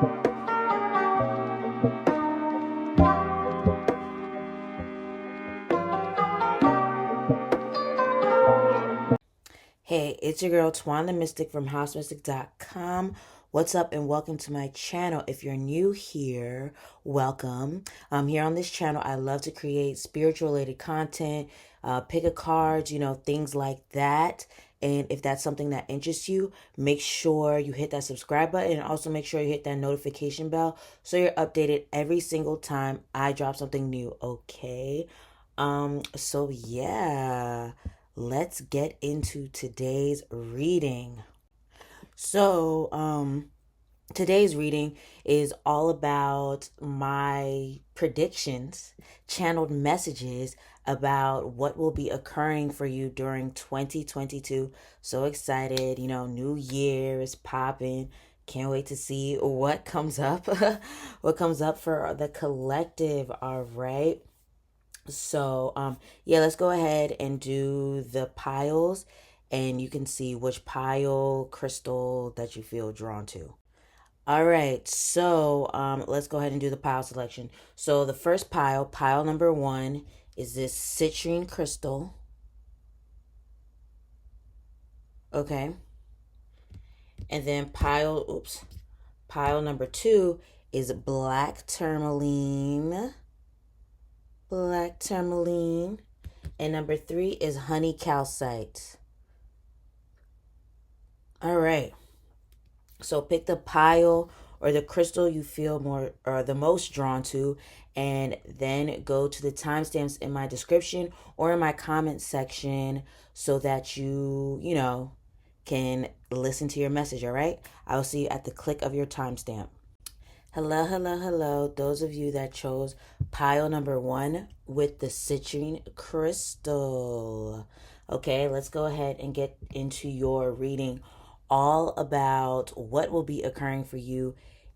Hey, it's your girl Twan the Mystik from housemystik.com. What's up and welcome to my channel. If you're new here, welcome. Here on this channel, I love to create spiritual related content, pick a card, things like that. And if that's something that interests you, make sure you hit that subscribe button and also make sure you hit that notification bell so you're updated every single time I drop something new, okay? So yeah, let's get into today's reading. So, today's reading is all about my predictions, channeled messages about what will be occurring for you during 2022. So excited, new year is popping. Can't wait to see what comes up. What comes up for the collective, all right? So, yeah, let's go ahead and do the piles and you can see which pile crystal that you feel drawn to. All right, so let's go ahead and do the pile selection. So the first pile number 1, is this citrine crystal. Okay. And then pile number 2 is black tourmaline. Black tourmaline. And number 3 is honey calcite. All right. So pick the pile or the crystal you feel more or the most drawn to, and then go to the timestamps in my description or in my comment section so that you can listen to your message, all right? I'll see you at the click of your timestamp. Hello, hello, hello. Those of you that chose pile number 1 with the citrine crystal. Okay, let's go ahead and get into your reading all about what will be occurring for you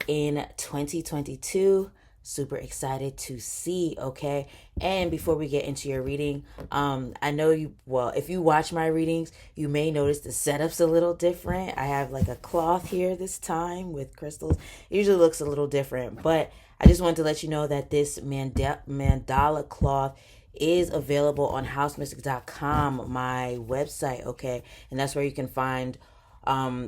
in 2022. Super excited to see, okay? And before we get into your reading, I know if you watch my readings, you may notice the setup's a little different. I have like a cloth here this time with crystals. It usually looks a little different, but I just wanted to let you know that this mandala cloth is available on housemystik.com, my website, okay? And that's where you can find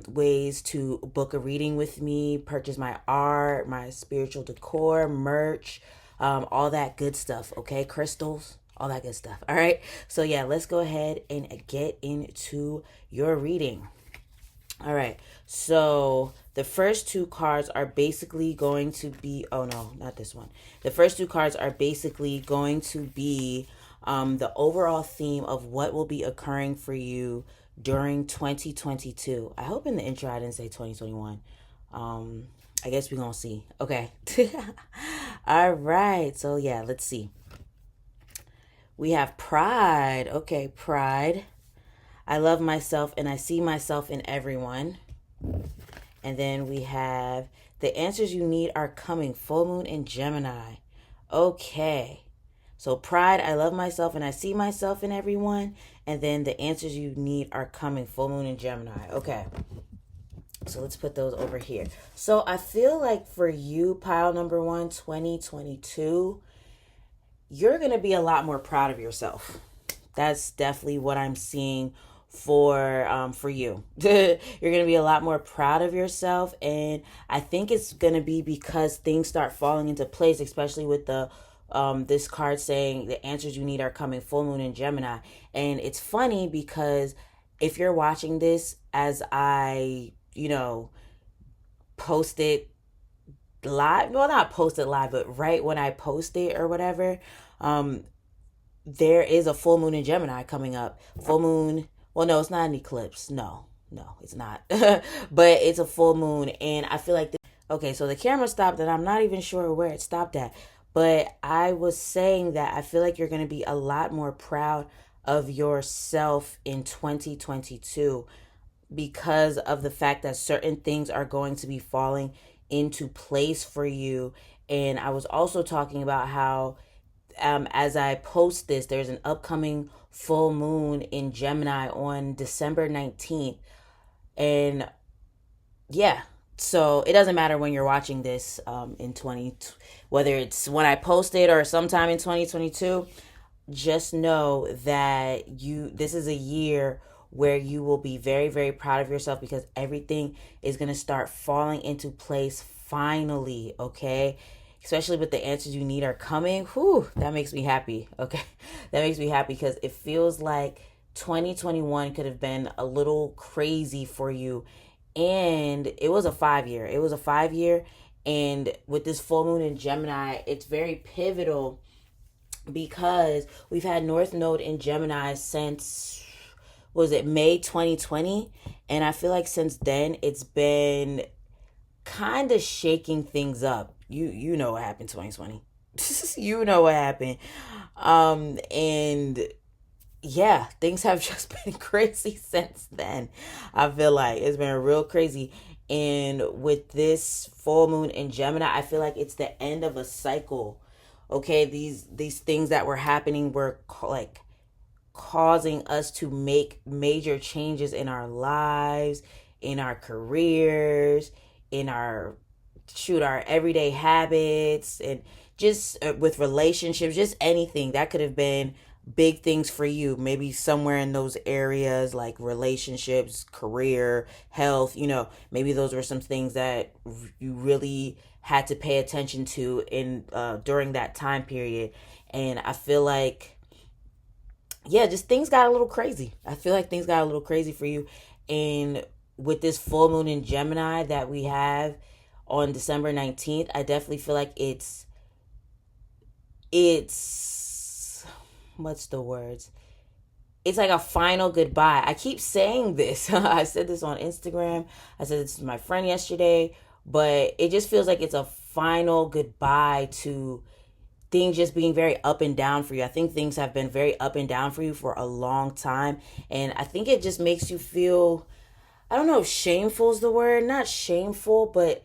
ways to book a reading with me, purchase my art, my spiritual decor, merch, all that good stuff, okay? Crystals, all that good stuff. All right. So yeah, let's go ahead and get into your reading. All right. So the first 2 cards are basically going to be, oh no, not this one. The first 2 cards are basically going to be the overall theme of what will be occurring for you during 2022. I hope in the intro I didn't say 2021. I guess we're gonna see. Okay. All right. So yeah, let's see. We have pride. Okay, pride. I love myself and I see myself in everyone. And then we have the answers you need are coming. Full moon in Gemini. Okay. So pride, I love myself and I see myself in everyone. And then the answers you need are coming. Full moon in Gemini. Okay. So let's put those over here. So I feel like for you, pile number 1, 2022, you're going to be a lot more proud of yourself. That's definitely what I'm seeing for you. You're going to be a lot more proud of yourself. And I think it's going to be because things start falling into place, especially with the this card saying the answers you need are coming. Full moon in Gemini. And it's funny because if you're watching this as I, post it live, well, not post it live, but right when I post it or whatever, there is a full moon in Gemini coming up. Full moon, well, no, it's not an eclipse. No, it's not. But it's a full moon. And I feel like, okay, so the camera stopped and I'm not even sure where it stopped at. But I was saying that I feel like you're going to be a lot more proud of yourself in 2022 because of the fact that certain things are going to be falling into place for you. And I was also talking about how as I post this, there's an upcoming full moon in Gemini on December 19th. And yeah, So it doesn't matter when you're watching this in 20, whether it's when I post it or sometime in 2022. Just know that this is a year where you will be very, very proud of yourself because everything is going to start falling into place finally. Okay, especially with the answers you need are coming. Whew, that makes me happy. Okay, that makes me happy because it feels like 2021 could have been a little crazy for you, and it was a 5 year. And with this full moon in Gemini, it's very pivotal because we've had North Node in Gemini since, was it May 2020? And I feel like since then it's been kind of shaking things up. You know what happened 2020. You know what happened. And yeah, things have just been crazy since then. I feel like it's been real crazy. And with this full moon in Gemini, I feel like it's the end of a cycle. Okay, these things that were happening were like causing us to make major changes in our lives, in our careers, in our everyday habits, and just with relationships, just anything that could have been big things for you, maybe somewhere in those areas like relationships, career, health. Maybe those were some things that you really had to pay attention to in during that time period. And I feel like, yeah, just things got a little crazy. I feel like things got a little crazy for you. And with this full moon in Gemini that we have on December 19th, I definitely feel like it's what's the words? It's like a final goodbye. I keep saying this. I said this on Instagram. I said this to my friend yesterday, but it just feels like it's a final goodbye to things just being very up and down for you. I think things have been very up and down for you for a long time. And I think it just makes you feel, I don't know if shameful is the word, not shameful, but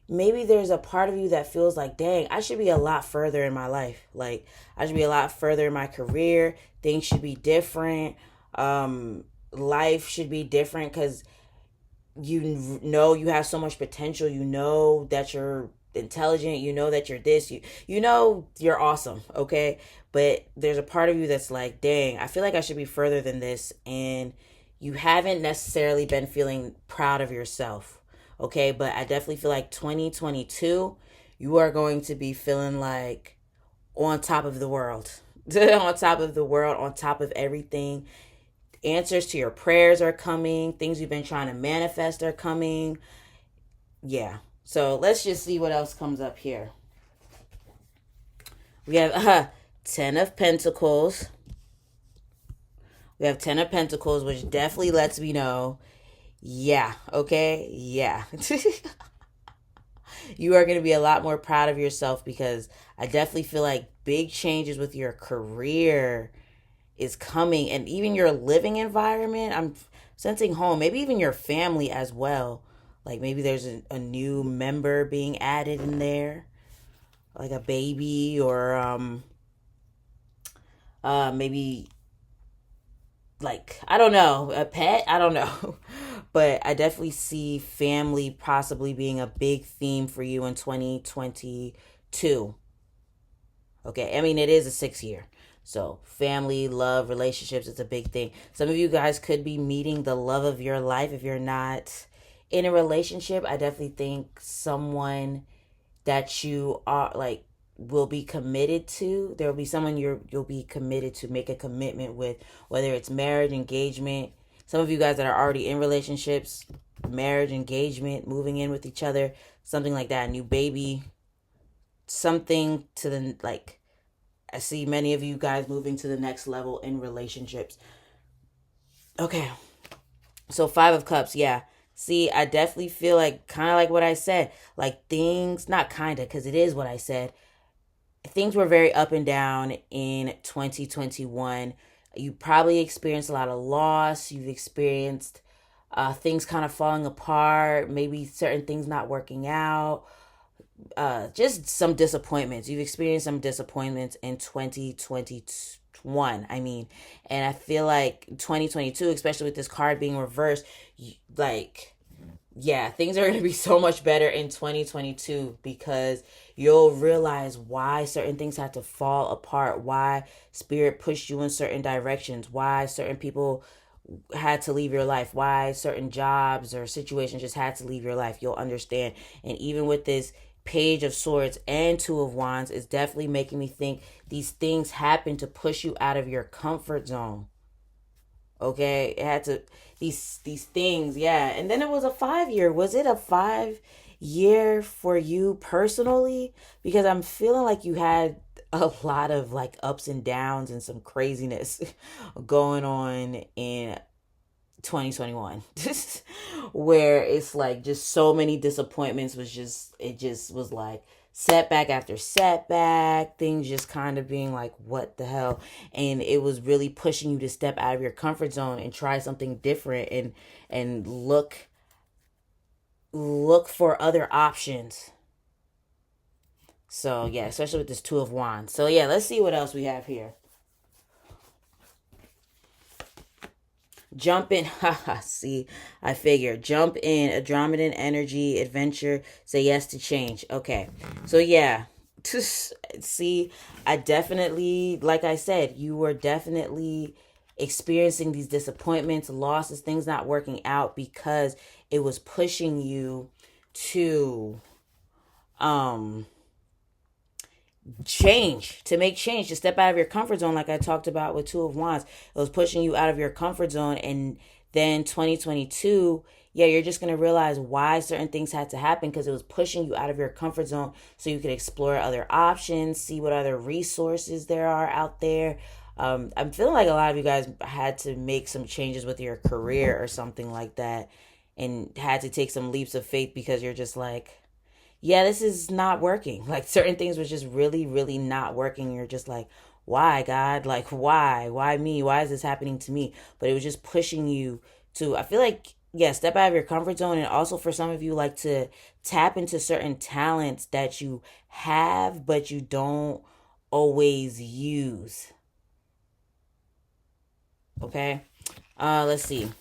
maybe there's a part of you that feels like, dang, I should be a lot further in my life. Like, I should be a lot further in my career. Things should be different. Life should be different because you have so much potential. You know that you're intelligent. You know that you're this. You know you're awesome. Okay, but there's a part of you that's like, dang, I feel like I should be further than this, and you haven't necessarily been feeling proud of yourself. Okay, but I definitely feel like 2022, you are going to be feeling like on top of the world. On top of the world, on top of everything. Answers to your prayers are coming. Things you've been trying to manifest are coming. Yeah. So let's just see what else comes up here. We have 10 of Pentacles. We have 10 of Pentacles, which definitely lets me know, yeah, okay, yeah. You are going to be a lot more proud of yourself because I definitely feel like big changes with your career is coming, and even your living environment. I'm sensing home, maybe even your family as well. Like maybe there's a new member being added in there, like a baby, or maybe like, I don't know, a pet, I don't know. But I definitely see family possibly being a big theme for you in 2022. Okay, I mean, it is a 6 year. So, family, love, relationships, it's a big thing. Some of you guys could be meeting the love of your life if you're not in a relationship. I definitely think someone that you are like will be committed to. There will be someone you'll be committed to, make a commitment with, whether it's marriage, engagement. Some of you guys that are already in relationships, marriage, engagement, moving in with each other, something like that, a new baby, something to the like. I see many of you guys moving to the next level in relationships. Okay. So 5 of Cups, yeah. See, I definitely feel like kind of like what I said. Like things, not kind of, because it is what I said. Things were very up and down in 2021. You probably experienced a lot of loss. You've experienced things kind of falling apart, maybe certain things not working out, just some disappointments. You've experienced some disappointments in 2021. I mean, and I feel like 2022, especially with this card being reversed, like yeah, things are going to be so much better in 2022 because you'll realize why certain things had to fall apart, why spirit pushed you in certain directions, why certain people had to leave your life, why certain jobs or situations just had to leave your life. You'll understand. And even with this Page of Swords and Two of Wands, it's definitely making me think these things happen to push you out of your comfort zone. Okay, it had to these things, yeah. And then it was a 5 year. Was it a 5 year for you personally? Because I'm feeling like you had a lot of like ups and downs and some craziness going on in 2021 where it's like just so many disappointments was just it just was like setback after setback, things just kind of being like what the hell, and it was really pushing you to step out of your comfort zone and try something different and look for other options. So yeah, especially with this Two of Wands. So yeah, let's see what else we have here. Jump in. Haha, see, I figure. Jump in. Andromedan energy, adventure, say yes to change. Okay. So, yeah. See, I definitely, like I said, you were definitely experiencing these disappointments, losses, things not working out because it was pushing you to um change, to make change, to step out of your comfort zone, like I talked about with Two of Wands. It was pushing you out of your comfort zone. And then 2022, yeah, you're just going to realize why certain things had to happen because it was pushing you out of your comfort zone so you could explore other options, see what other resources there are out there. I'm feeling like a lot of you guys had to make some changes with your career or something like that and had to take some leaps of faith because you're just like, yeah, this is not working. Like certain things was just really, really not working. You're just like, why, God? Like, why? Why me? Why is this happening to me? But it was just pushing you to, I feel like, yeah, step out of your comfort zone. And also for some of you, like to tap into certain talents that you have, but you don't always use. Okay. Let's see.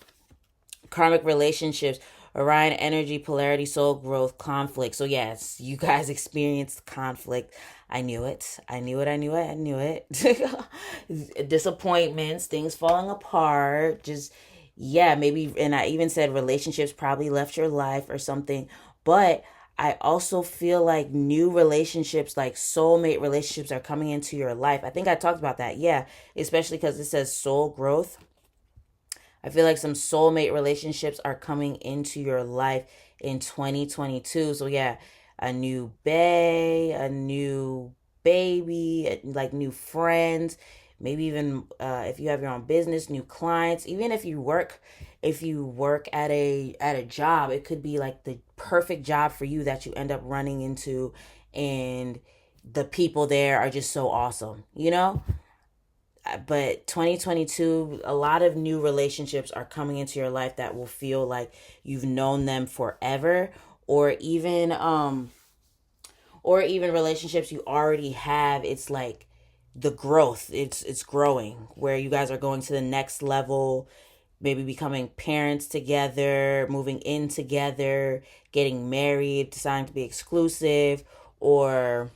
Karmic relationships, Orion energy, polarity, soul growth, conflict. So yes, you guys experienced conflict. I knew it. I knew it. I knew it. I knew it. Disappointments, things falling apart. Just yeah, maybe. And I even said relationships probably left your life or something. But I also feel like new relationships, like soulmate relationships, are coming into your life. I think I talked about that. Yeah, especially because it says soul growth. I feel like some soulmate relationships are coming into your life in 2022. So yeah, a new bae, a new baby, like new friends, maybe even if you have your own business, new clients. Even if you work at a job, it could be like the perfect job for you that you end up running into, and the people there are just so awesome, you know? But 2022, a lot of new relationships are coming into your life that will feel like you've known them forever, or even relationships you already have. It's like the growth, it's growing, where you guys are going to the next level, maybe becoming parents together, moving in together, getting married, deciding to be exclusive, or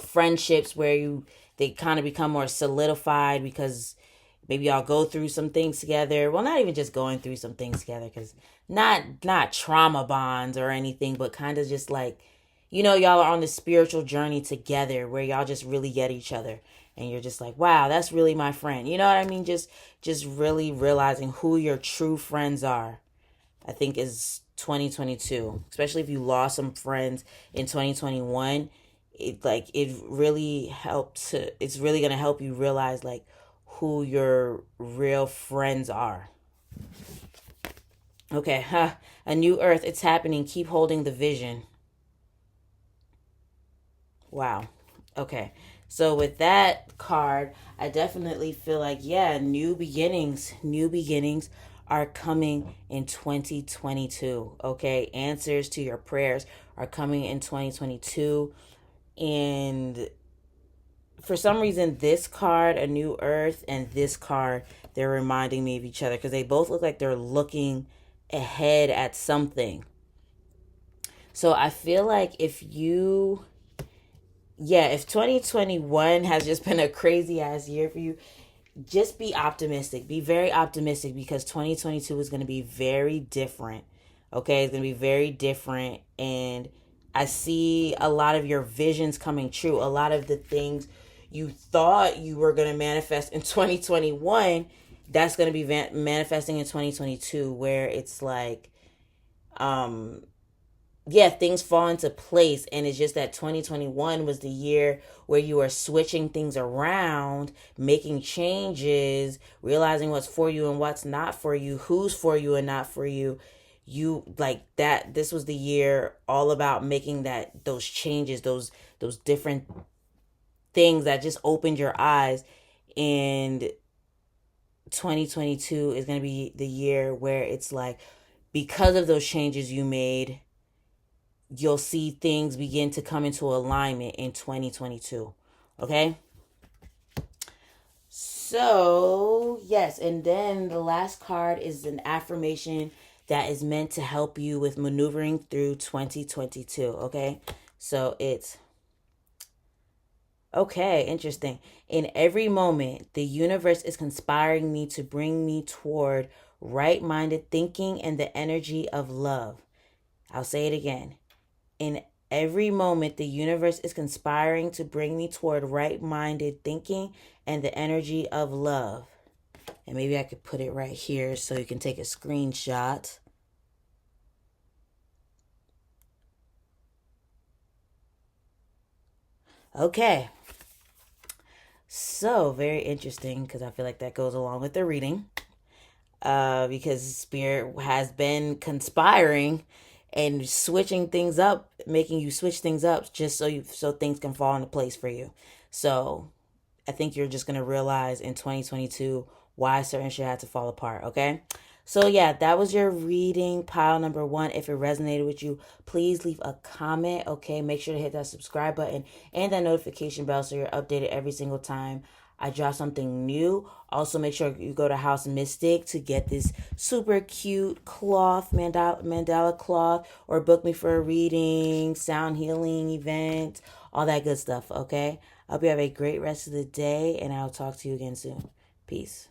friendships where they kind of become more solidified because maybe y'all go through some things together. Well, not even just going through some things together, because not trauma bonds or anything, but kind of just like, y'all are on this spiritual journey together where y'all just really get each other, and you're just like, wow, that's really my friend. You know what I mean? Just really realizing who your true friends are, I think, is 2022. Especially if you lost some friends in 2021, it really helps to it's really going to help you realize like who your real friends are. Okay, a new earth, it's happening. Keep holding the vision. Wow. Okay. So with that card, I definitely feel like, yeah, new beginnings are coming in 2022. Okay. Answers to your prayers are coming in 2022. And for some reason, this card, a new earth, and this card, they're reminding me of each other because they both look like they're looking ahead at something. So I feel like if 2021 has just been a crazy ass year for you, just be optimistic. Be very optimistic because 2022 is going to be very different. Okay, it's going to be very different. And I see a lot of your visions coming true. A lot of the things you thought you were going to manifest in 2021, that's going to be manifesting in 2022, where it's like, um, yeah, things fall into place. And it's just that 2021 was the year where you are switching things around, making changes, realizing what's for you and what's not for you, who's for you and not for you. You like that. This was the year all about making those changes, those different things that just opened your eyes. And 2022 is going to be the year where it's like, because of those changes you made, you'll see things begin to come into alignment in 2022. Okay? So, yes, and then the last card is an affirmation that is meant to help you with maneuvering through 2022. Okay? So it's okay, interesting. In every moment, the universe is conspiring me to bring me toward right minded thinking and the energy of love. I'll say it again. In every moment, the universe is conspiring to bring me toward right minded thinking and the energy of love. And maybe I could put it right here so you can take a screenshot. Okay. So, very interesting because I feel like that goes along with the reading. Because Spirit has been conspiring and switching things up, making you switch things up just so things can fall into place for you. So I think you're just gonna realize in 2022 why certain shit had to fall apart. Okay. So yeah, that was your reading pile number 1. If it resonated with you, please leave a comment. Okay, make sure to hit that subscribe button and that notification bell so you're updated every single time I drop something new. Also, make sure you go to House Mystik to get this super cute cloth, mandala cloth, or book me for a reading, sound healing event, all that good stuff. Okay. I hope you have a great rest of the day, and I'll talk to you again soon. Peace.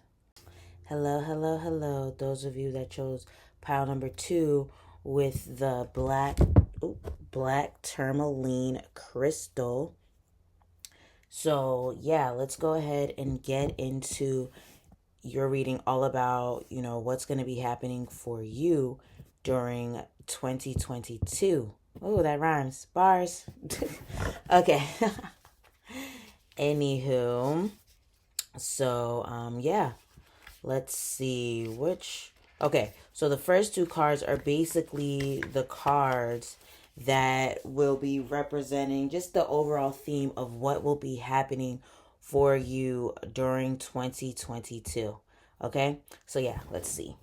Hello, hello, hello. Those of you that chose pile number 2 with the black tourmaline crystal. So, yeah, let's go ahead and get into your reading all about, what's going to be happening for you during 2022. Oh, that rhymes. Bars. Okay. Anywho, so yeah, let's see which. Okay, so the first 2 cards are basically the cards that will be representing just the overall theme of what will be happening for you during 2022. Okay, so yeah, let's see.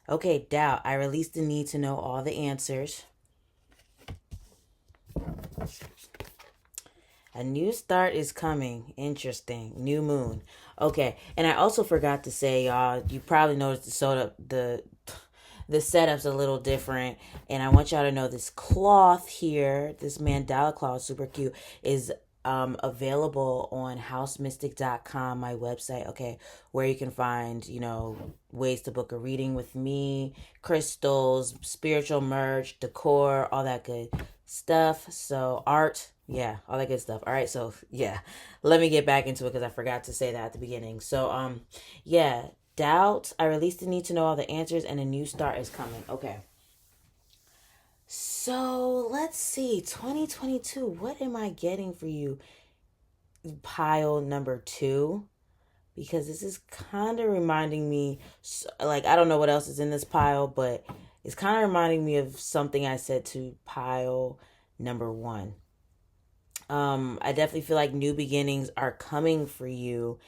Okay, doubt. I release the need to know all the answers. A new start is coming. Interesting. New moon. Okay, and I also forgot to say, y'all, you probably noticed the setup's a little different, and I want y'all to know this cloth here, this mandala cloth, super cute, is available on housemystik.com, my website, okay, where you can find, ways to book a reading with me, crystals, spiritual merch, decor, all that good stuff. So art, yeah, all that good stuff. All right, so yeah, let me get back into it because I forgot to say that at the beginning. So yeah, doubt. I release the need to know all the answers, and a new start is coming. Okay. So let's see, 2022. What am I getting for you? Pile number 2, because this is kind of reminding me, like, I don't know what else is in this pile, but it's kind of reminding me of something I said to pile number 1. I definitely feel like new beginnings are coming for you,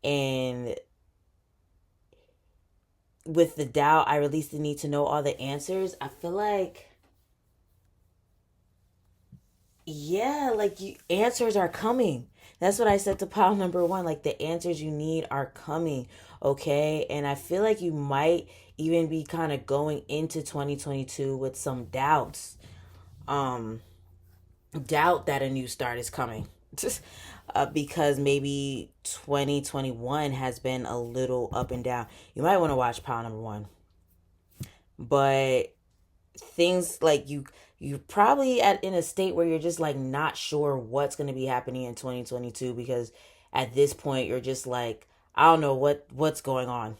and with the doubt, I release the need to know all the answers. I feel like Yeah, like answers are coming. That's what I said to pile number one. Like the answers you need are coming. Okay. And I feel like you might even be kind of going into 2022 with some doubts. Um, doubt that a new start is coming. Because maybe 2021 has been a little up and down. You might want to watch pile number one. But things like you're probably in a state where you're just like not sure what's going to be happening in 2022, because at this point you're just like, I don't know what's going on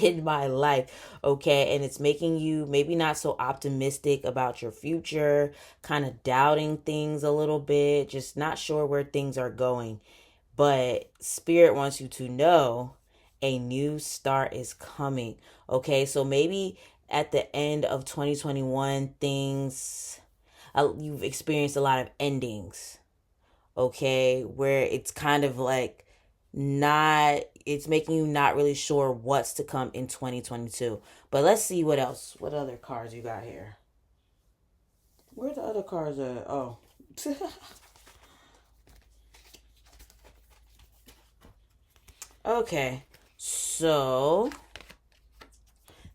in my life. Okay. And it's making you maybe not so optimistic about your future, kind of doubting things a little bit, just not sure where things are going. But Spirit wants you to know a new start is coming. Okay, so maybe at the end of 2021, things, you've experienced a lot of endings. Okay, where it's kind of like not, it's making you not really sure what's to come in 2022. But let's see what else, what other cards you got here. Where the other cards at? Oh. Okay, so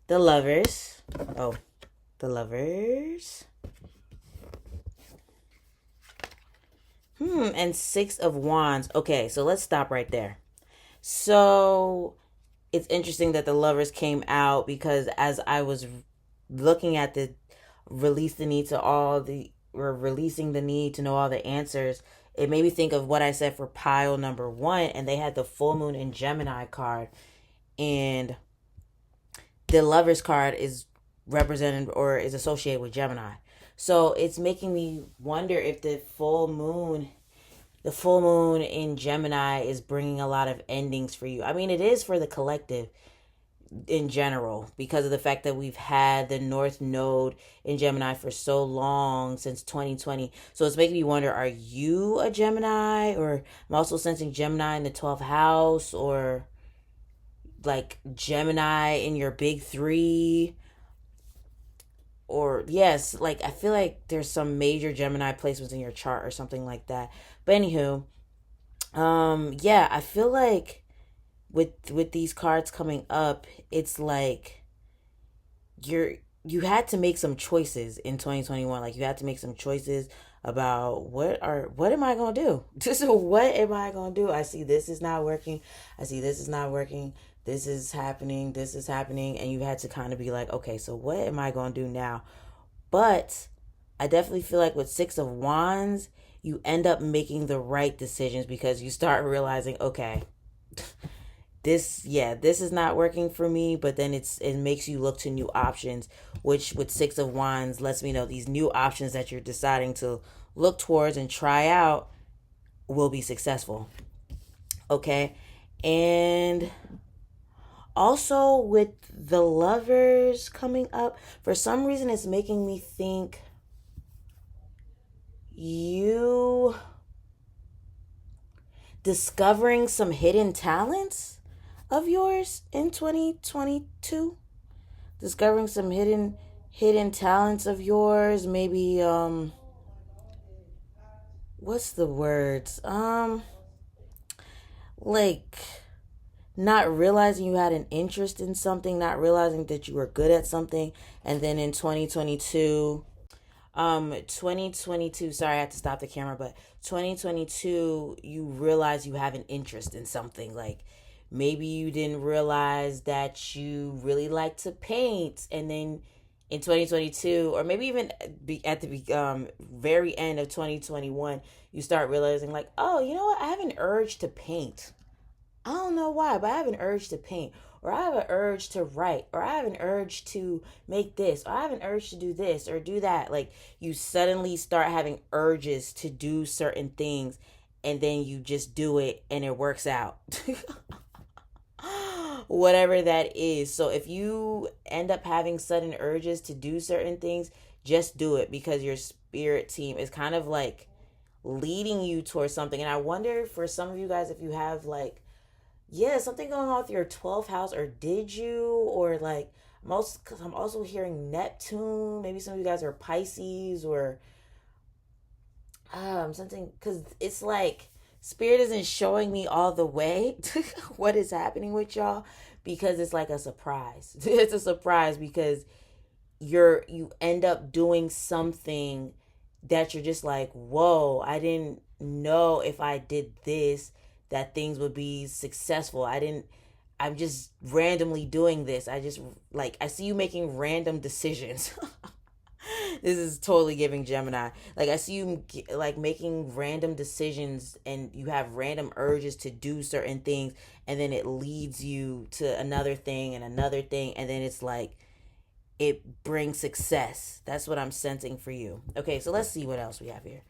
the lovers. Oh, the lovers. And Six of Wands. Okay, so let's stop right there. So it's interesting that the lovers came out, because as I was looking at the release the need to all the, or releasing the need to know all the answers, it made me think of what I said for pile number one, and they had the full moon in Gemini card, and the lovers card is represented or is associated with Gemini. So it's making me wonder if the full moon in Gemini is bringing a lot of endings for you. I mean, it is for the collective in general, because of the fact that we've had the North Node in Gemini for so long, since 2020. So it's making me wonder, are you a Gemini? Or I'm also sensing Gemini in the 12th house, or like Gemini in your big three. Or yes, like I feel like there's some major Gemini placements in your chart or something like that. But anywho, yeah, I feel like with these cards coming up, it's like you're you had to make some choices in 2021. Like you had to make some choices about what am I gonna do? Just what am I gonna do? I see this is not working. I see this is not working. This is happening. This is happening, and you had to kind of be like, okay, so what am I gonna do now? But I definitely feel like with Six of Wands, you end up making the right decisions, because you start realizing, okay, this is not working for me. But then it makes you look to new options, which with Six of Wands lets me know these new options that you're deciding to look towards and try out will be successful. Okay. And also with the lovers coming up, for some reason it's making me think you discovering some hidden talents of yours in 2022. Discovering some hidden talents of yours, maybe what's the words, like not realizing you had an interest in something, not realizing that you were good at something, and then in 2022, sorry, I had to stop the camera, but 2022, you realize you have an interest in something. Like maybe you didn't realize that you really like to paint, and then in 2022, or maybe even at the very end of 2021, you start realizing like, oh, you know what, I have an urge to paint. I don't know why, but I have an urge to paint, or I have an urge to write, or I have an urge to make this, or I have an urge to do this or do that. Like you suddenly start having urges to do certain things, and then you just do it and it works out. Whatever that is. So if you end up having sudden urges to do certain things, just do it, because your spirit team is kind of like leading you towards something. And I wonder for some of you guys if you have like, yeah, something going on with your 12th house, or did you, or like most, because I'm also hearing Neptune. Maybe some of you guys are Pisces, or something, because it's like spirit isn't showing me all the way what is happening with y'all, because it's like a surprise. It's a surprise because you end up doing something that you're just like, whoa, I didn't know if I did this that things would be successful. I'm just randomly doing this. I just, like, I see you making random decisions. This is totally giving Gemini. Like, I see you like making random decisions, and you have random urges to do certain things, and then it leads you to another thing, and then it's like it brings success. That's what I'm sensing for you. Okay, so let's see what else we have here.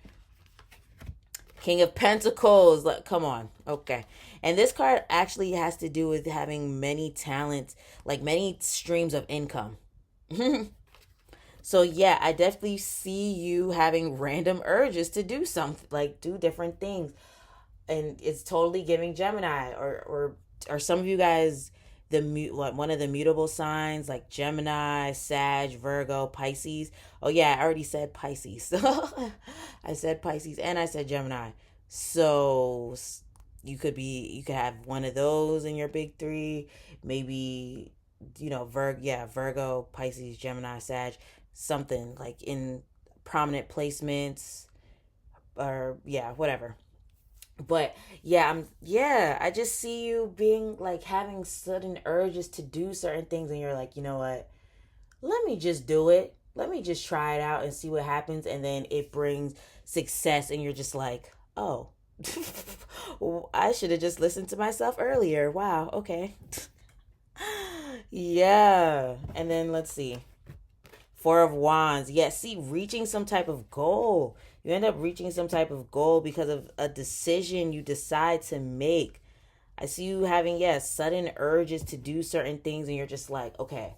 King of Pentacles. Like, come on. Okay. And this card actually has to do with having many talents, like many streams of income. So yeah, I definitely see you having random urges to do something, like do different things. And it's totally giving Gemini, or some of you guys, like one of the mutable signs, like Gemini, Sag, Virgo, Pisces. Oh yeah, I already said Pisces. I said Pisces and I said Gemini. So you could have one of those in your big three. Maybe, Virgo, Pisces, Gemini, Sag, something like in prominent placements, or yeah, whatever. But yeah, I just see you being like having sudden urges to do certain things, and you're like, you know what, let me just do it, let me just try it out and see what happens, and then it brings success, and you're just like, oh, I should have just listened to myself earlier. Wow, okay. Yeah. And then let's see, Four of Wands. Yeah, see, reaching some type of goal. You end up reaching some type of goal because of a decision you decide to make. I see you having, sudden urges to do certain things, and you're just like, okay,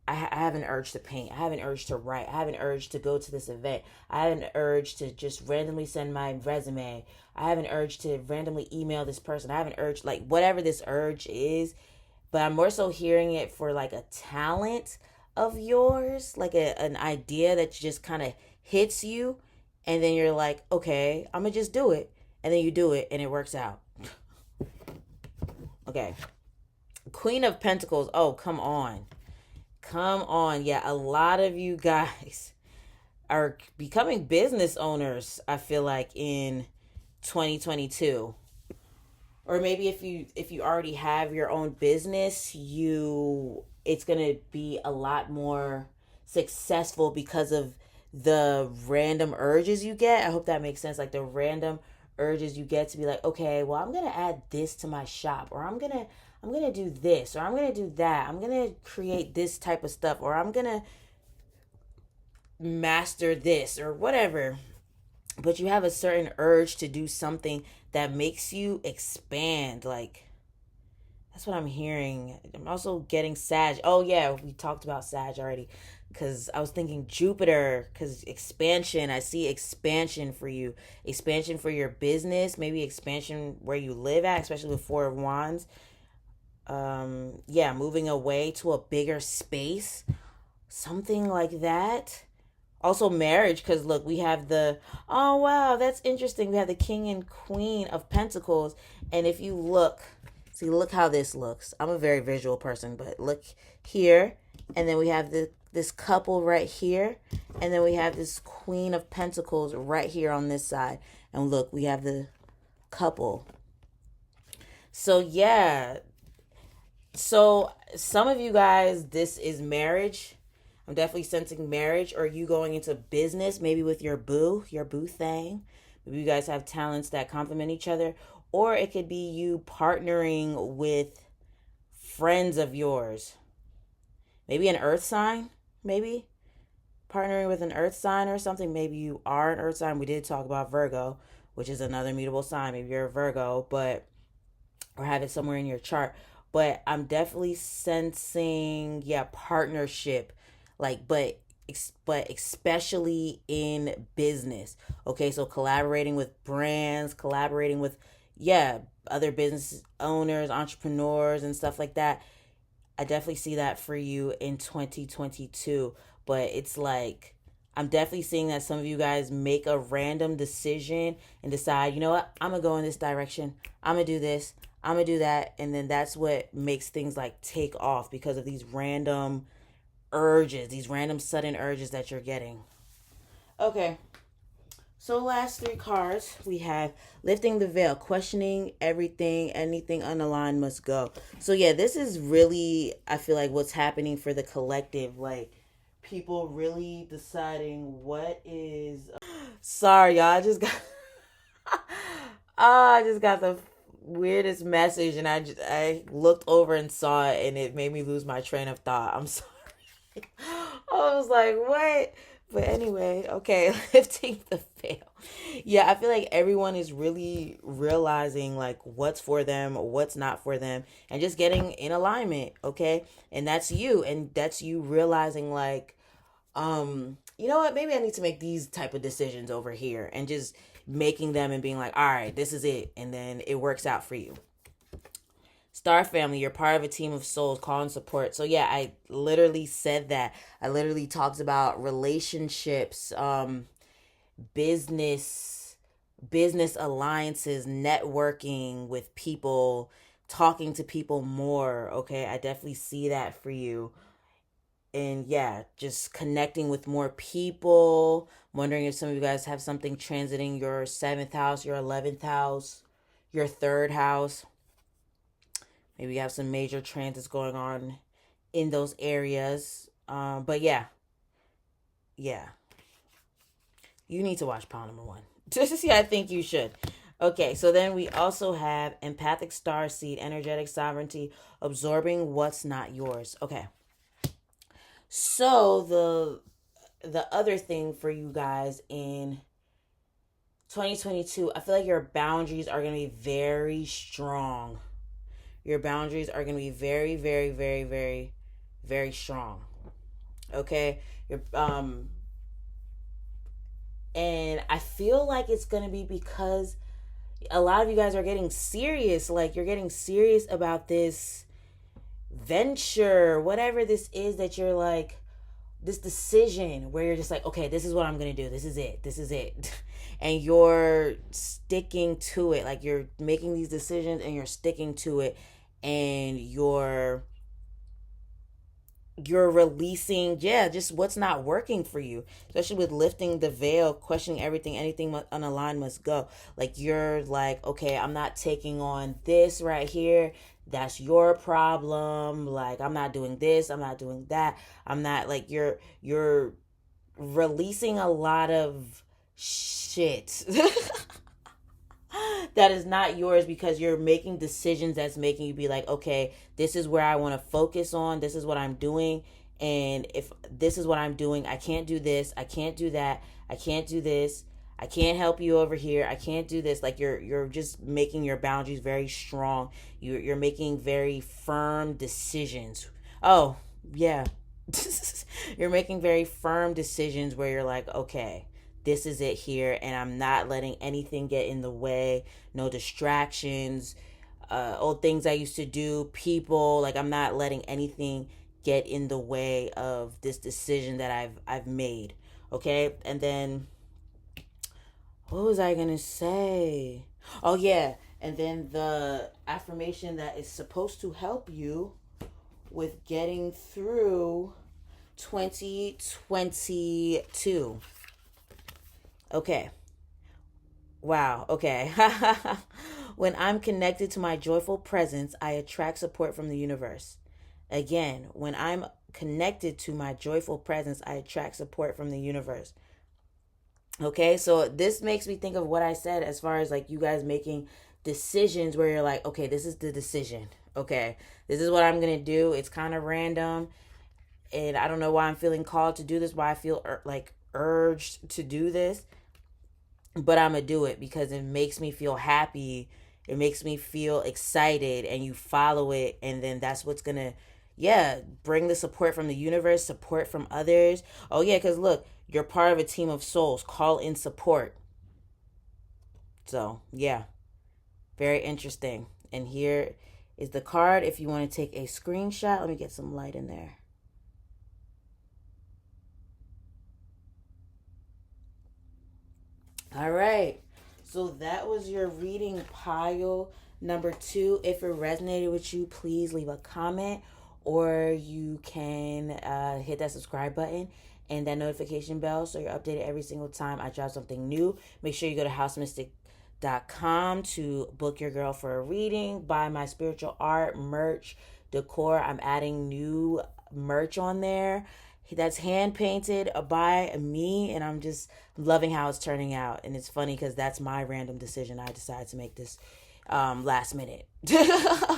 I have an urge to paint. I have an urge to write. I have an urge to go to this event. I have an urge to just randomly send my resume. I have an urge to randomly email this person. I have an urge, like whatever this urge is, but I'm more so hearing it for like a talent of yours, like an idea that just kind of hits you, and then you're like, okay, I'm gonna just do it, and then you do it, and it works out. Okay, Queen of Pentacles. Oh, come on, come on. Yeah, a lot of you guys are becoming business owners, I feel like, in 2022. Or maybe if you already have your own business, you it's going to be a lot more successful because of the random urges you get. I hope that makes sense. Like the random urges you get to be like, okay, well, I'm going to add this to my shop, or I'm going to do this, or I'm going to do that. I'm going to create this type of stuff, or I'm going to master this, or whatever. But you have a certain urge to do something that makes you expand. Like, that's what I'm hearing. I'm also getting Sag. Oh yeah, we talked about Sag already, because I was thinking Jupiter, because expansion. I see expansion for you, expansion for your business, maybe expansion where you live at, especially with Four of Wands. Yeah, moving away to a bigger space, something like that. Also marriage, because look, we have the, oh wow, that's interesting, we have the King and Queen of Pentacles. And if you look, see, look how this looks. I'm a very visual person, but look here, and then we have this couple right here, and then we have this Queen of Pentacles right here on this side, and look, we have the couple. So yeah, so some of you guys, this is marriage. I'm definitely sensing marriage, or you going into business, maybe with your boo thing. Maybe you guys have talents that complement each other, or it could be you partnering with friends of yours. Maybe an earth sign, maybe partnering with an earth sign or something. Maybe you are an earth sign. We did talk about Virgo, which is another mutable sign. Maybe you're a Virgo, but or have it somewhere in your chart. But I'm definitely sensing, yeah, partnership, like, but especially in business. Okay, so collaborating with brands, collaborating with, yeah, other business owners, entrepreneurs, and stuff like that. I definitely see that for you in 2022. But it's like I'm definitely seeing that some of you guys make a random decision and decide, you know what, I'm gonna go in this direction. I'm gonna do this. I'm gonna do that, and then that's what makes things like take off because of these random urges, these random sudden urges that you're getting. Okay, so last three cards we have lifting the veil, questioning everything, anything unaligned must go. So yeah, this is really, I feel like, what's happening for the collective, like people really deciding what is. Sorry, y'all. I just got. I just got the weirdest message, and I looked over and saw it, and it made me lose my train of thought. I'm sorry. I was like, what? But anyway, okay, lifting the veil. Yeah, I feel like everyone is really realizing like what's for them, what's not for them, and just getting in alignment, okay? And that's you, and that's you realizing like, you know what, maybe I need to make these type of decisions over here, and just making them and being like, all right, this is it, and then it works out for you. Star family, you're part of a team of souls, call and support. So yeah, I literally said that. I literally talked about relationships, business, business alliances, networking with people, talking to people more. Okay, I definitely see that for you. And yeah, just connecting with more people. I'm wondering if some of you guys have something transiting your seventh house, your 11th house, your third house. Maybe you have some major transits going on in those areas. But yeah, yeah, you need to watch pile number one. Yeah, I think you should. Okay, so then we also have empathic star seed, energetic sovereignty, absorbing what's not yours. Okay, so the other thing for you guys in 2022, I feel like your boundaries are going to be very strong. Your boundaries are going to be very, very, very, very, very strong. Okay? And I feel like it's going to be because a lot of you guys are getting serious. Like you're getting serious about this venture, whatever this is that you're like, this decision where you're just like, okay, this is what I'm going to do. This is it. This is it. And you're sticking to it. Like you're making these decisions and you're sticking to it, and you're releasing, yeah, just what's not working for you, especially with lifting the veil, questioning everything, anything unaligned must go. Like you're like, okay, I'm not taking on this right here, that's your problem. Like I'm not doing this, I'm not doing that, I'm not, like you're releasing a lot of shit that is not yours, because you're making decisions that's making you be like, okay, this is where I want to focus on. This is what I'm doing. And if this is what I'm doing, I can't do this. I can't do that. I can't do this. I can't help you over here. I can't do this. Like you're just making your boundaries very strong. You're making very firm decisions. Oh, yeah. You're making very firm decisions where you're like, okay, this is it here, and I'm not letting anything get in the way. No distractions, old things I used to do, people. Like I'm not letting anything get in the way of this decision that I've made. Okay, and then what was I gonna say? Oh yeah, and then the affirmation that is supposed to help you with getting through 2022. Okay. Wow. Okay. When I'm connected to my joyful presence, I attract support from the universe. Again, when I'm connected to my joyful presence, I attract support from the universe. Okay, so this makes me think of what I said as far as like you guys making decisions where you're like, okay, this is the decision. Okay, this is what I'm gonna do. It's kind of random, and I don't know why I'm feeling called to do this, why I feel like urged to do this, but I'm gonna do it because it makes me feel happy. It makes me feel excited, and you follow it, and then that's what's gonna, yeah, bring the support from the universe, support from others. Oh yeah, because look, you're part of a team of souls. Call in support. So yeah, very interesting. And here is the card if you want to take a screenshot. Let me get some light in there. All right. So that was your reading pile number 2. If it resonated with you, please leave a comment, or you can hit that subscribe button and that notification bell so you're updated every single time I drop something new. Make sure you go to housemystik.com to book your girl for a reading, buy my spiritual art, merch, decor. I'm adding new merch on there that's hand painted by me, and I'm just loving how it's turning out. And it's funny because that's my random decision. I decided to make this last minute.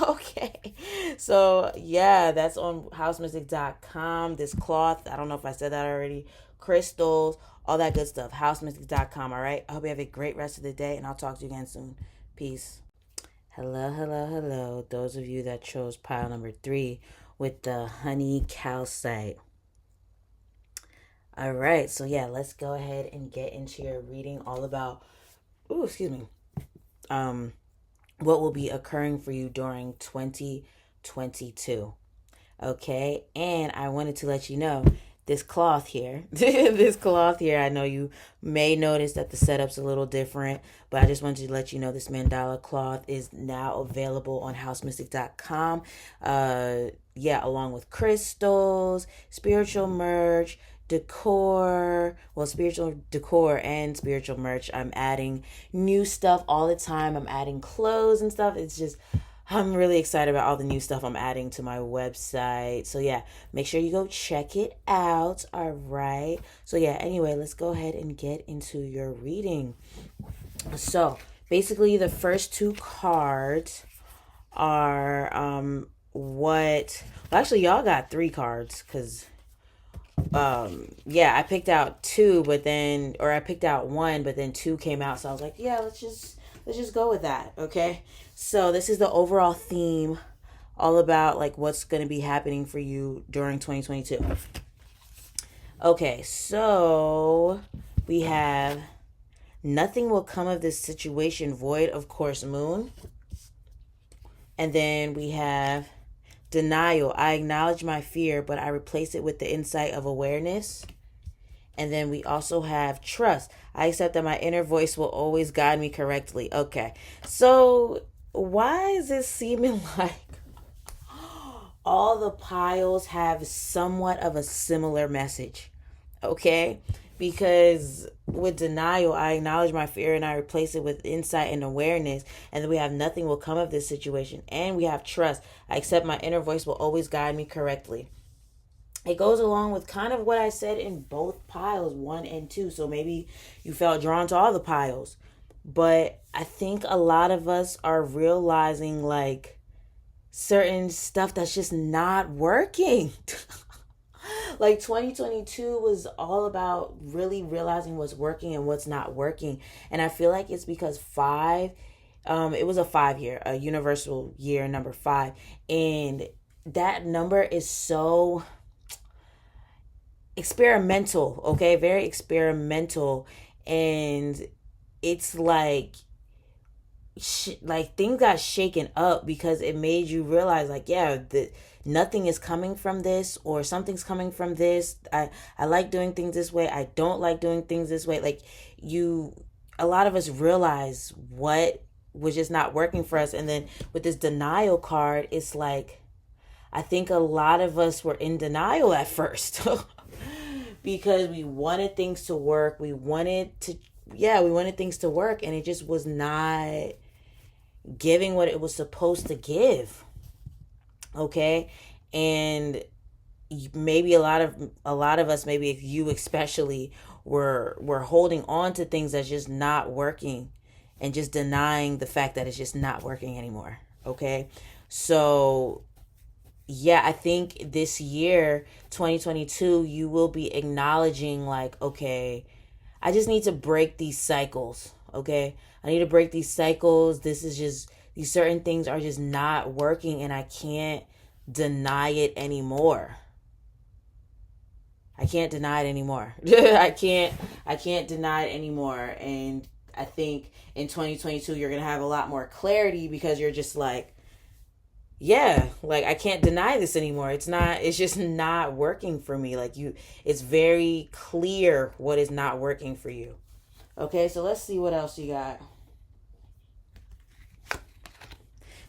Okay, so yeah, that's on housemystik.com. This cloth, I don't know if I said that already, crystals, all that good stuff, housemystik.com. All right, I hope you have a great rest of the day, and I'll talk to you again soon. Peace. Hello, hello, hello, those of you that chose pile number 3 with the honey calcite. All right, so yeah, let's go ahead and get into your reading all about, what will be occurring for you during 2022. Okay, and I wanted to let you know this cloth here, I know you may notice that the setup's a little different, but I just wanted to let you know this mandala cloth is now available on housemystik.com. Yeah, along with crystals, spiritual merch, spiritual decor and spiritual merch. I'm adding new stuff all the time. I'm adding clothes and stuff. I'm really excited about all the new stuff I'm adding to my website. So yeah, make sure you go check it out. All right. So yeah, anyway, let's go ahead and get into your reading. So basically the first 2 cards are actually y'all got 3 cards because I picked out 2, I picked out 1, but then 2 came out, so I was like, yeah, let's just go with that. Okay, so this is the overall theme, all about like what's going to be happening for you during 2022. Okay, so we have nothing will come of this situation void of course moon, and then we have denial. I acknowledge my fear, but I replace it with the insight of awareness. And then we also have trust. I accept that my inner voice will always guide me correctly. Okay, so why is this seeming like all the piles have somewhat of a similar message? Okay, because with denial, I acknowledge my fear and I replace it with insight and awareness. And then we have nothing will come of this situation. And we have trust. I accept my inner voice will always guide me correctly. It goes along with kind of what I said in both piles, 1 and 2. So maybe you felt drawn to all the piles. But I think a lot of us are realizing like certain stuff that's just not working. Like 2022 was all about really realizing what's working and what's not working. And I feel like it's because 5, it was a 5 year, a universal year, number 5. And that number is so experimental, okay? Very experimental. And it's like things got shaken up because it made you realize like, yeah, nothing is coming from this, or something's coming from this. I like doing things this way. I don't like doing things this way. Like a lot of us realize what was just not working for us. And then with this denial card, it's like, I think a lot of us were in denial at first because we wanted things to work. We wanted things to work, and it just was not giving what it was supposed to give. Okay, and maybe a lot of us, maybe if you especially, were holding on to things that's just not working and just denying the fact that it's just not working anymore. Okay, so yeah, I think this year 2022 you will be acknowledging like, okay, I just need to break these cycles. Okay, I need to break these cycles. This is just, these certain things are just not working, and I can't deny it anymore. I can't deny it anymore. I can't deny it anymore. And I think in 2022 you're going to have a lot more clarity because you're just like, yeah, like I can't deny this anymore. It's just not working for me. Like it's very clear what is not working for you. Okay, so let's see what else you got.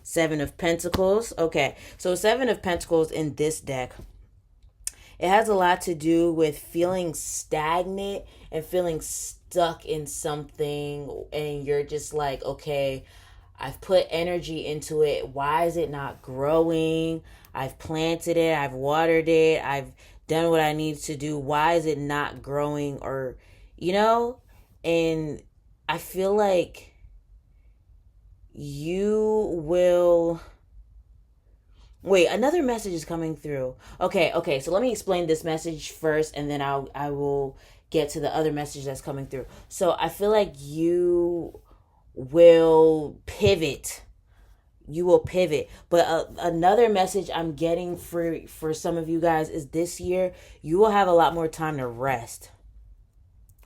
Seven of Pentacles. Okay, so Seven of Pentacles in this deck, it has a lot to do with feeling stagnant and feeling stuck in something, and you're just like, okay, I've put energy into it. Why is it not growing? I've planted it, I've watered it, I've done what I need to do. Why is it not growing? Or, you know, and I feel like you will. Wait, another message is coming through. Okay, so let me explain this message first, and then I will get to the other message that's coming through. So I feel like you will pivot. You will pivot. But another message I'm getting for some of you guys is this year you will have a lot more time to rest.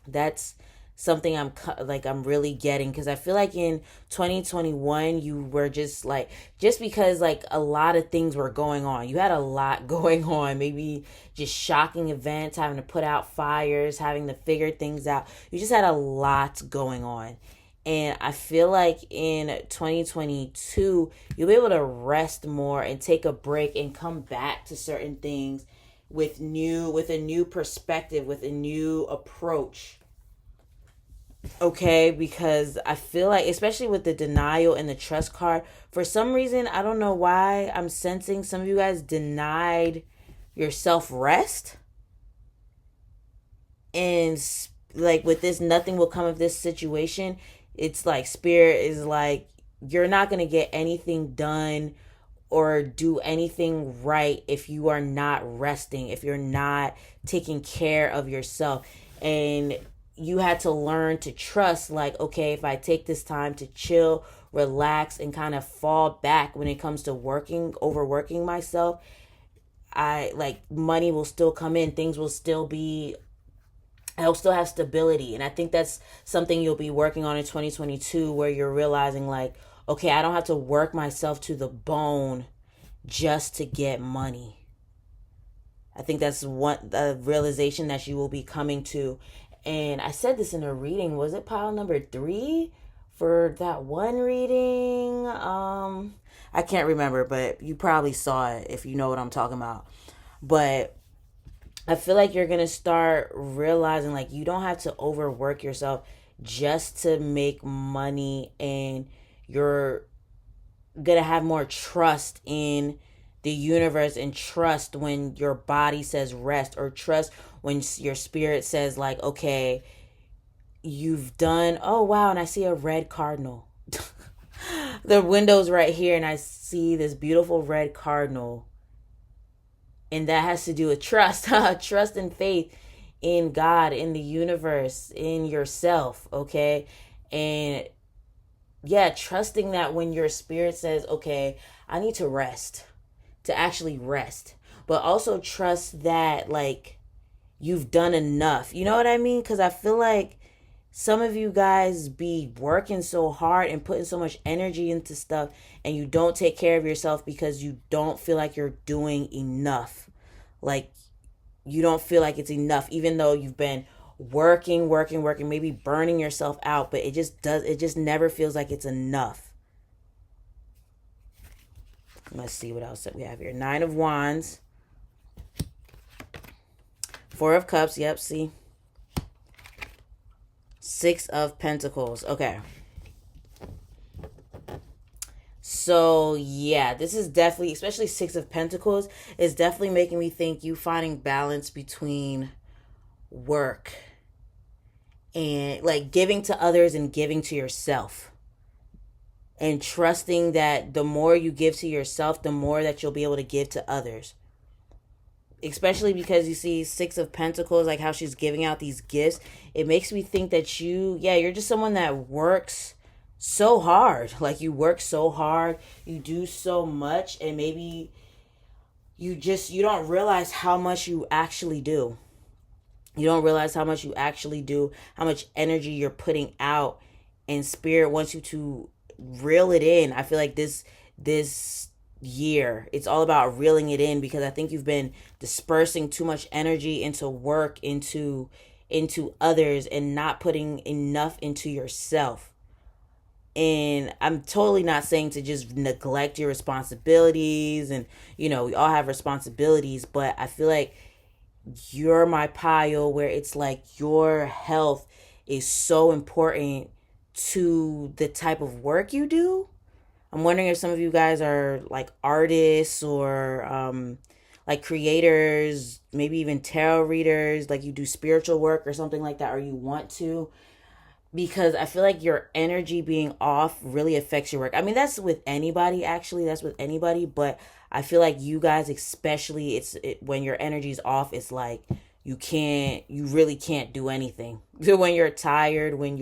That's something I'm really getting, because I feel like in 2021 you were just because like a lot of things were going on. You had a lot going on, maybe just shocking events, having to put out fires, having to figure things out. You just had a lot going on. And I feel like in 2022 you'll be able to rest more and take a break and come back to certain things with a new perspective, with a new approach. Okay, because I feel like, especially with the denial and the trust card, for some reason, I don't know why, I'm sensing some of you guys denied yourself rest. And like with this, nothing will come of this situation. It's like spirit is like, you're not going to get anything done or do anything right if you are not resting, if you're not taking care of yourself. And you had to learn to trust, like, okay, if I take this time to chill, relax, and kind of fall back when it comes to overworking myself, I like money will still come in, things will still be, I'll still have stability. And I think that's something you'll be working on in 2022, where you're realizing like, okay, I don't have to work myself to the bone just to get money. I think that's the realization that you will be coming to. And I said this in a reading. Was it pile number 3 for that one reading? I can't remember, but you probably saw it if you know what I'm talking about. But I feel like you're going to start realizing like you don't have to overwork yourself just to make money, and you're going to have more trust in the universe, and trust when your body says rest, or trust when your spirit says like, okay, you've done, oh wow, and I see a red cardinal. The window's right here and I see this beautiful red cardinal, and that has to do with trust. Trust and faith in God, in the universe, in yourself. Okay. And yeah, trusting that when your spirit says, okay, I need to rest, to actually rest, but also trust that like you've done enough. You know what I mean? Because I feel like some of you guys be working so hard and putting so much energy into stuff, and you don't take care of yourself because you don't feel like you're doing enough. Like you don't feel like it's enough, even though you've been working, maybe burning yourself out, but it just never feels like it's enough. Let's see what else that we have here. 9 of Wands. 4 of Cups. Yep, see. 6 of Pentacles. Okay. So, yeah, this is definitely, especially 6 of Pentacles, is definitely making me think you finding balance between work and like giving to others and giving to yourself. And trusting that the more you give to yourself, the more that you'll be able to give to others. Especially because you see 6 of Pentacles, like how she's giving out these gifts. It makes me think that you're just someone that works so hard. Like you work so hard, you do so much, and maybe you don't realize how much you actually do. You don't realize how much you actually do, how much energy you're putting out, and spirit wants you to reel it in. I feel like this year it's all about reeling it in, because I think you've been dispersing too much energy into work, into into others and not putting enough into yourself. And I'm totally not saying to just neglect your responsibilities, and we all have responsibilities, but I feel like you're my pile where it's like your health is so important to the type of work you do. I'm wondering if some of you guys are like artists or like creators, maybe even tarot readers, like you do spiritual work or something like that, or you want to, because I feel like your energy being off really affects your work. I mean, that's with anybody, actually. That's with anybody. But I feel like you guys, especially, when your energy's off, it's like you really can't do anything. So when you're tired, when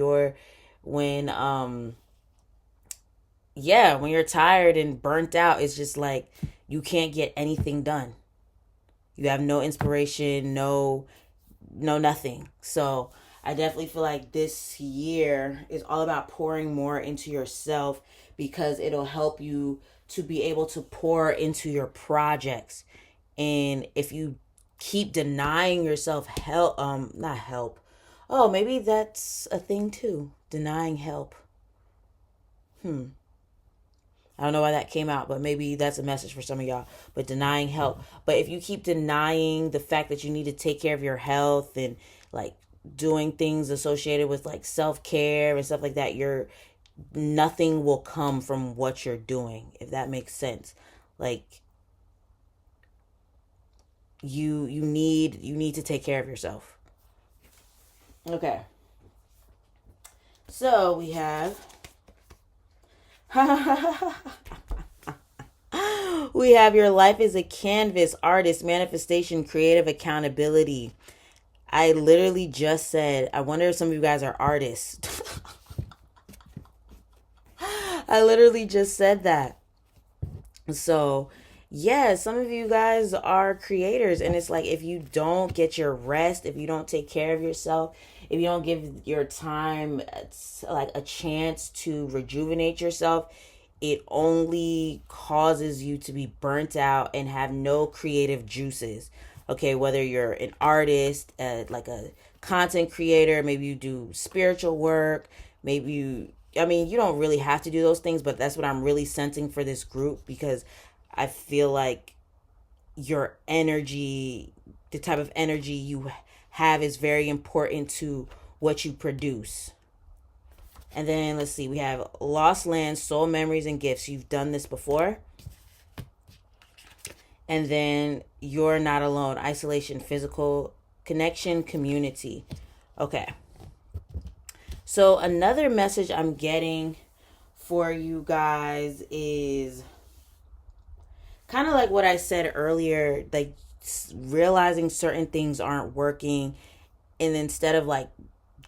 yeah, when you're tired and burnt out, it's just like you can't get anything done. You have no inspiration, no nothing. So I definitely feel like this year is all about pouring more into yourself, because it'll help you to be able to pour into your projects. And if you keep denying yourself help, not help. Oh, maybe that's a thing too. Denying help. I don't know why that came out, but maybe that's a message for some of y'all. But denying help. But if you keep denying the fact that you need to take care of your health and like doing things associated with like self-care and stuff like that, nothing will come from what you're doing, if that makes sense. Like you need to take care of yourself. Okay. So we have we have your life is a canvas, artist, manifestation, creative accountability. I literally just said, I wonder if some of you guys are artists. I literally just said that. So, yeah, some of you guys are creators, and it's like if you don't get your rest, if you don't take care of yourself, if you don't give your time like a chance to rejuvenate yourself, it only causes you to be burnt out and have no creative juices. Okay, whether you're an artist, like a content creator, maybe you do spiritual work, I mean, you don't really have to do those things, but that's what I'm really sensing for this group, because I feel like your energy, the type of energy you have, is very important to what you produce. And then let's see, we have lost land, soul memories, and gifts. You've done this before. And then you're not alone, isolation, physical connection, community. Okay. So another message I'm getting for you guys is kind of like what I said earlier, like realizing certain things aren't working, and instead of like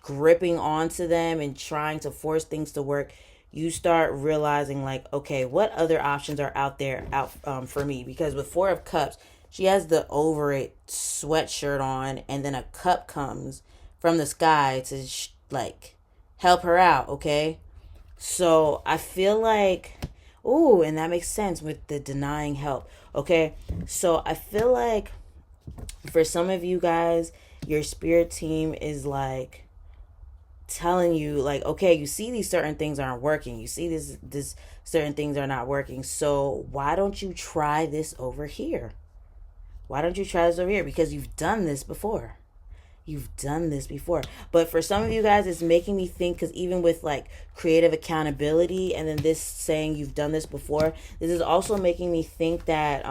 gripping onto them and trying to force things to work, you start realizing like, okay, what other options are out there for me? Because with Four of Cups, she has the over it sweatshirt on, and then a cup comes from the sky to like help her out. Okay, so I feel like, ooh, and that makes sense with the denying help. Okay, so I feel like for some of you guys, your spirit team is like telling you like, okay, you see these certain things aren't working, you see this certain things are not working, so why don't you try this over here? Because you've done this before. But for some of you guys, it's making me think, because even with like creative accountability and then this saying you've done this before, this is also making me think that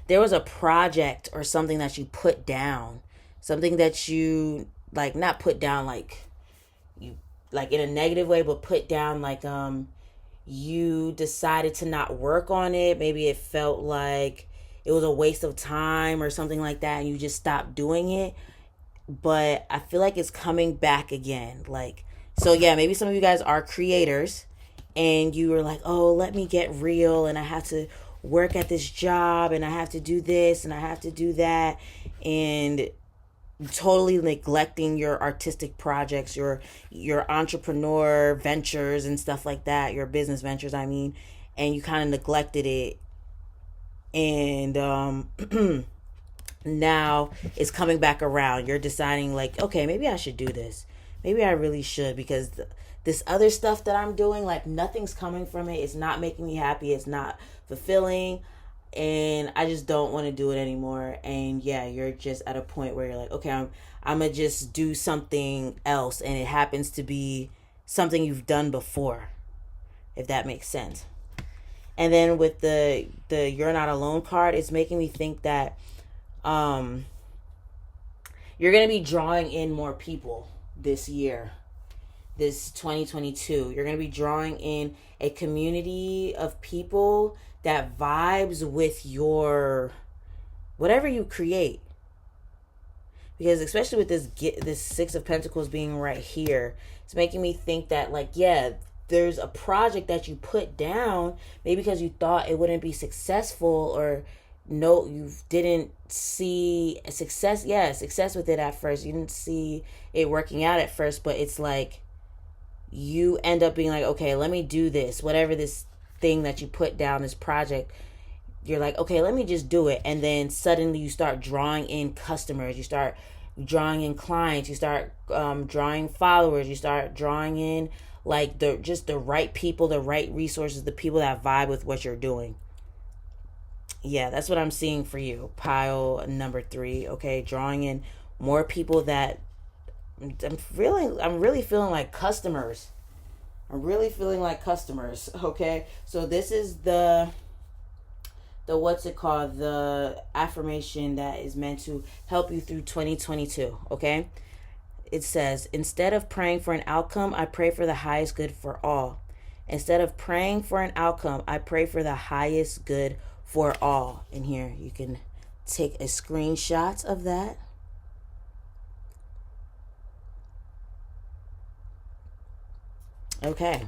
there was a project or something that you put down, something that you like, not put down like you like in a negative way, but put down like you decided to not work on it. Maybe it felt like it was a waste of time or something like that, and you just stopped doing it. But I feel like it's coming back again. Like, so yeah, maybe some of you guys are creators and you were like, oh, let me get real, and I have to work at this job, and I have to do this, and I have to do that, and totally neglecting your artistic projects, your entrepreneur ventures and stuff like that, your business ventures, I mean, and you kind of neglected it. And now it's coming back around. You're deciding, like, okay, maybe I should do this. Maybe I really should, because this other stuff that I'm doing, like, nothing's coming from it. It's not making me happy. It's not fulfilling. And I just don't want to do it anymore. And yeah, you're just at a point where you're like, okay, I'm gonna just do something else, and it happens to be something you've done before, if that makes sense. And then with the you're not alone card, it's making me think that um you're going to be drawing in more people this year, this 2022. You're going to be drawing in a community of people that vibes with your whatever you create. Because especially with this 6 of Pentacles being right here, it's making me think that, like, yeah, there's a project that you put down maybe because you thought it wouldn't be successful, or no, you didn't see success. Yeah, success with it at first. You didn't see it working out at first, but it's like you end up being like, okay, let me do this, whatever this thing that you put down, this project. You're like, okay, let me just do it. And then suddenly you start drawing in customers. You start drawing in clients. You start drawing followers. You start drawing in, like, the right people, the right resources, the people that vibe with what you're doing. Yeah, that's what I'm seeing for you. Pile number 3. Okay, drawing in more people that I'm really feeling like customers. I'm really feeling like customers. Okay, so this is the what's it called, the affirmation that is meant to help you through 2022. Okay, it says, instead of praying for an outcome, I pray for the highest good for all. Instead of praying for an outcome, I pray for the highest good for all. And here you can take a screenshot of that. Okay.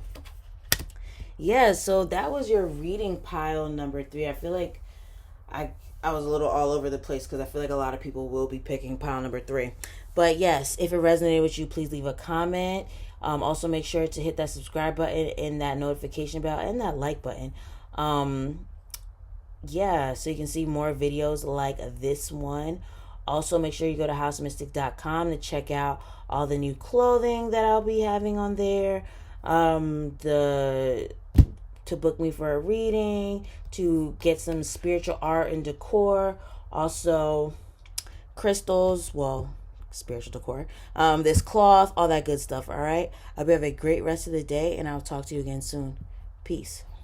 Yeah, so that was your reading, pile number 3. I feel like I I was a little all over the place because I feel like a lot of people will be picking pile number 3. But yes, if it resonated with you, please leave a comment. Also, make sure to hit that subscribe button and that notification bell and that like button. Yeah, so you can see more videos like this one. Also, make sure you go to housemystik.com to check out all the new clothing that I'll be having on there. The to book me for a reading, to get some spiritual art and decor, also crystals, well, spiritual decor, this cloth, all that good stuff. All right, I hope you have a great rest of the day, and I'll talk to you again soon. Peace.